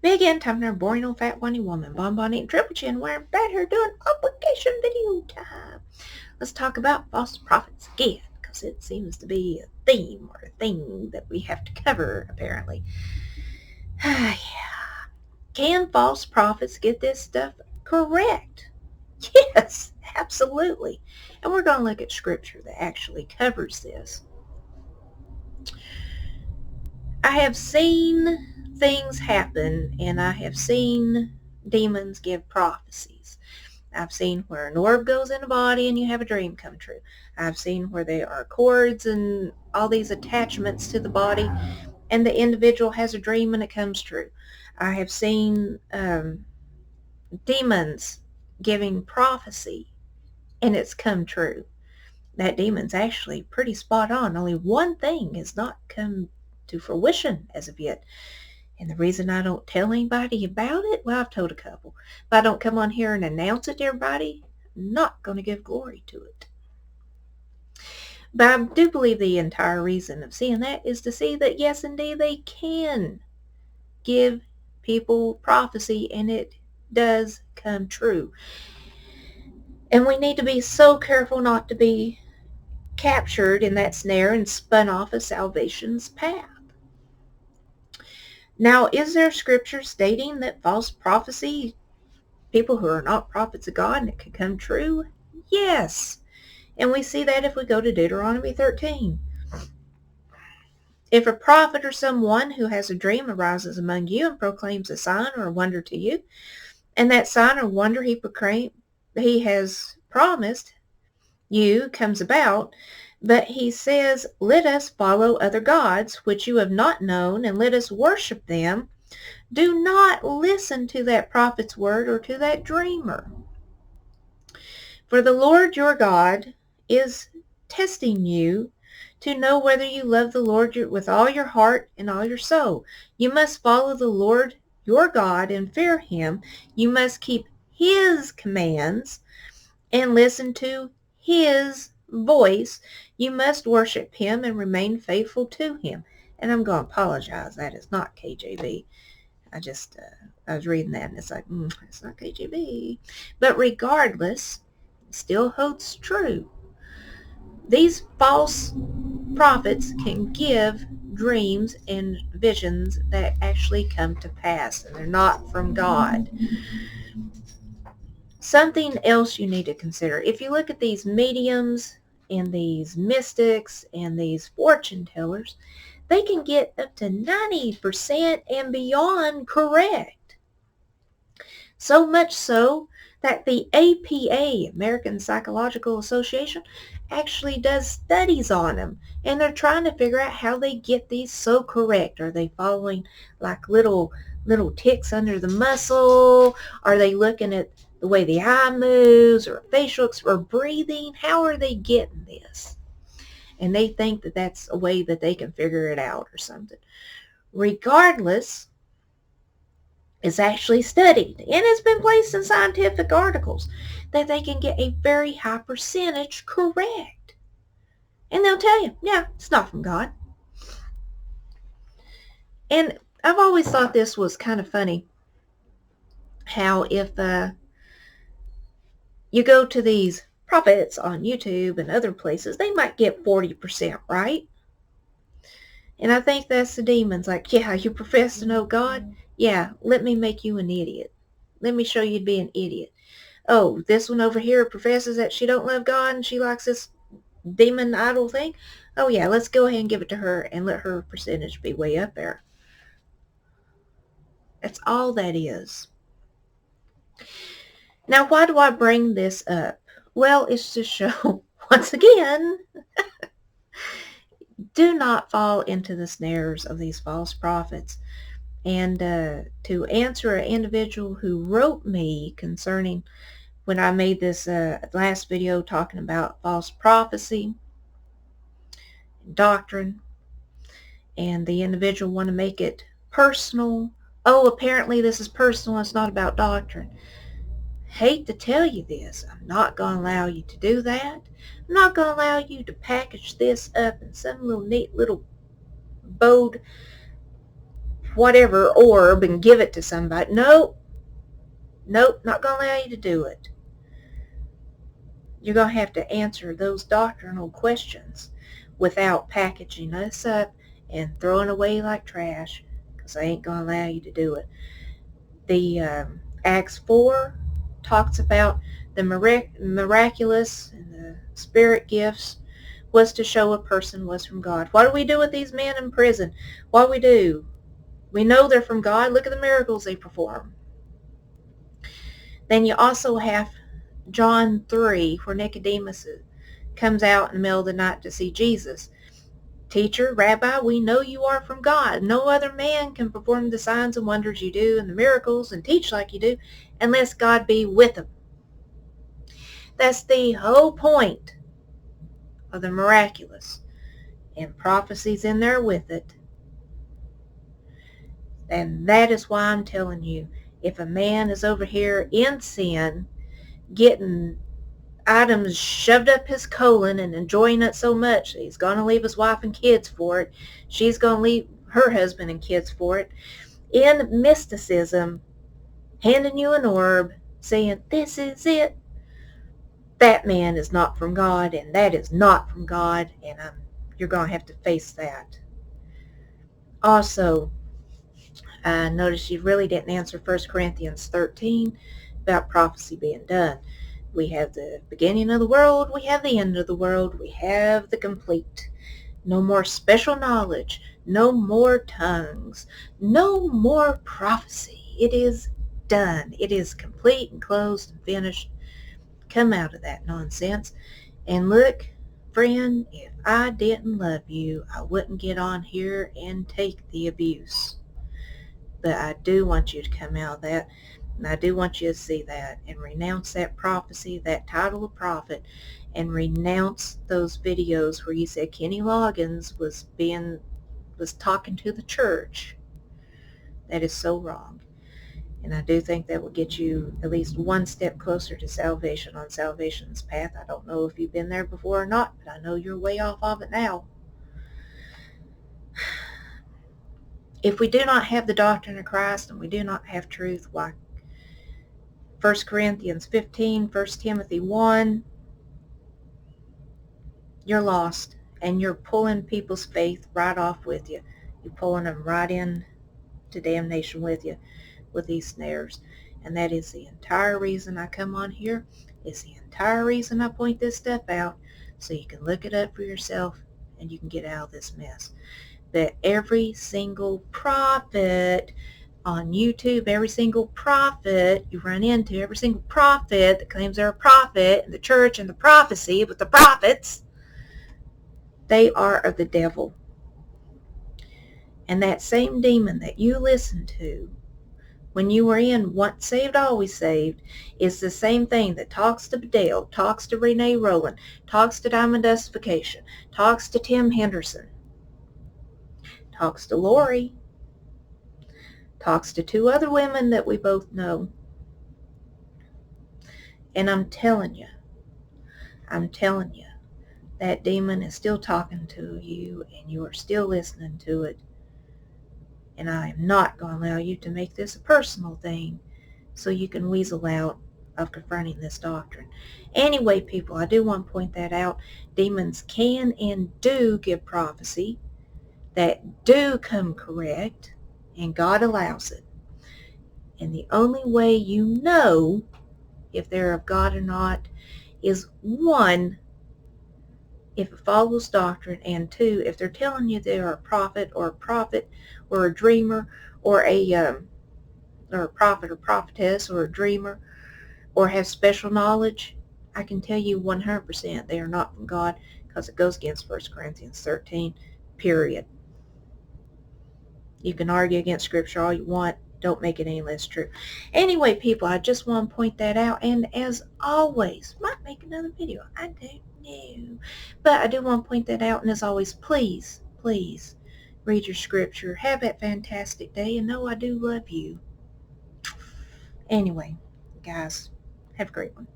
Big end time there, boring old fat whiny woman, bonbon eating triple chin, wearing bad hair, doing obligation video time. Let's talk about false prophets again, because it seems to be a theme or a thing that we have to cover, apparently. Yeah. Can false prophets get this stuff correct? Yes, absolutely. And we're going to look at scripture that actually covers this. I have seen things happen, and I have seen demons give prophecies. I've seen where an orb goes in a body and you have a dream come true. I've seen where there are cords and all these attachments to the body, and the individual has a dream and it comes true. I have seen demons giving prophecy and it's come true. That demon's actually pretty spot on. Only one thing has not come to fruition as of yet. And the reason I don't tell anybody about it, well, I've told a couple. If I don't come on here and announce it to everybody, I'm not going to give glory to it. But I do believe the entire reason of seeing that is to see that, yes, indeed, they can give people prophecy, and it does come true. And we need to be so careful not to be captured in that snare and spun off of salvation's path. Now, is there scripture stating that false prophecy, people who are not prophets of God, and it could come true? Yes. And we see that if we go to Deuteronomy 13. If a prophet or someone who has a dream arises among you and proclaims a sign or a wonder to you, and that sign or wonder he has promised you comes about, but he says, let us follow other gods, which you have not known, and let us worship them, do not listen to that prophet's word or to that dreamer. For the Lord your God is testing you to know whether you love the Lord with all your heart and all your soul. You must follow the Lord your God and fear him. You must keep his commands and listen to his voice. You must worship him and remain faithful to him. And I'm going to apologize. That is not KJV. I was reading that and it's like, it's not KJV. But regardless, it still holds true. These false prophets can give dreams and visions that actually come to pass, and they're not from God. Something else you need to consider. If you look at these mediums and these mystics and these fortune tellers, they can get up to 90% and beyond correct. So much so that the APA, American Psychological Association, actually does studies on them. And they're trying to figure out how they get these so correct. Are they following like little ticks under the muscle? Are they looking at the way the eye moves or facial or breathing? How are they getting this? And they think that that's a way that they can figure it out or something. Regardless, it's actually studied, and it's been placed in scientific articles, that they can get a very high percentage correct. And they'll tell you, yeah, it's not from God. And I've always thought this was kind of funny, how if you go to these prophets on YouTube and other places, they might get 40% right. And I think that's the demons. Like, yeah, you profess to know God? Yeah, let me make you an idiot. Let me show you to be an idiot. Oh, this one over here professes that she don't love God and she likes this demon idol thing. Oh yeah, let's go ahead and give it to her and let her percentage be way up there. That's all that is. Now, why do I bring this up? Well, it's to show, once again, do not fall into the snares of these false prophets. And to answer an individual who wrote me concerning when I made this last video talking about false prophecy, doctrine, and the individual want to make it personal. Oh, apparently this is personal, it's not about doctrine. Hate to tell you this, I'm not going to allow you to do that. I'm not going to allow you to package this up in some little neat little bowed whatever orb and give it to somebody. Nope, not going to allow you to do it. You're going to have to answer those doctrinal questions without packaging us up and throwing away like trash, because I ain't going to allow you to do it. The Acts 4 talks about the miraculous and the spirit gifts was to show a person was from God. What do we do with these men in prison? What we do? We know they're from God. Look at the miracles they perform. Then you also have John 3, where Nicodemus comes out in the middle of the night to see Jesus. Teacher, Rabbi, we know you are from God. No other man can perform the signs and wonders you do and the miracles and teach like you do unless God be with him. That's the whole point of the miraculous, and prophecies in there with it. And that is why I'm telling you, if a man is over here in sin, getting items shoved up his colon and enjoying it so much that he's going to leave his wife and kids for it, she's going to leave her husband and kids for it, in mysticism, handing you an orb, saying, this is it, that man is not from God, and that is not from God, and you're going to have to face that. Also, notice you really didn't answer 1 Corinthians 13 about prophecy being done. We have the beginning of the world, we have the end of the world, we have the complete. No more special knowledge, no more tongues, no more prophecy. It is done. It is complete and closed and finished. Come out of that nonsense. And look, friend, if I didn't love you, I wouldn't get on here and take the abuse. But I do want you to come out of that. And I do want you to see that and renounce that prophecy, that title of prophet, and renounce those videos where you said Kenny Loggins was talking to the church. That is so wrong. And I do think that will get you at least one step closer to salvation on salvation's path. I don't know if you've been there before or not, but I know you're way off of it now. If we do not have the doctrine of Christ and we do not have truth, why 1 Corinthians 15, 1 Timothy 1, you're lost, and you're pulling people's faith right off with you. You're pulling them right in to damnation with you with these snares. And that is the entire reason I come on here. It's the entire reason I point this stuff out, so you can look it up for yourself and you can get out of this mess. That every single prophet on YouTube, every single prophet you run into, every single prophet that claims they're a prophet in the church and the prophecy with the prophets, they are of the devil. And that same demon that you listen to when you were in Once Saved, Always Saved is the same thing that talks to Dale, talks to Renee Rowland, talks to Diamond Dustification, talks to Tim Henderson, talks to Lori, talks to two other women that we both know. And I'm telling you, that demon is still talking to you and you are still listening to it. And I am not going to allow you to make this a personal thing so you can weasel out of confronting this doctrine. Anyway, people, I do want to point that out. Demons can and do give prophecy that do come correct, and God allows it. And the only way you know if they're of God or not is, one, if it follows doctrine, and two, if they're telling you they are a prophet or a dreamer or a prophet or prophetess or a dreamer or have special knowledge, I can tell you 100% they are not from God, because it goes against 1 Corinthians 13, period. You can argue against Scripture all you want. Don't make it any less true. Anyway, people, I just want to point that out. And as always, might make another video. I don't know. But I do want to point that out. And as always, please, please read your Scripture. Have a fantastic day. And know I do love you. Anyway, guys, have a great one.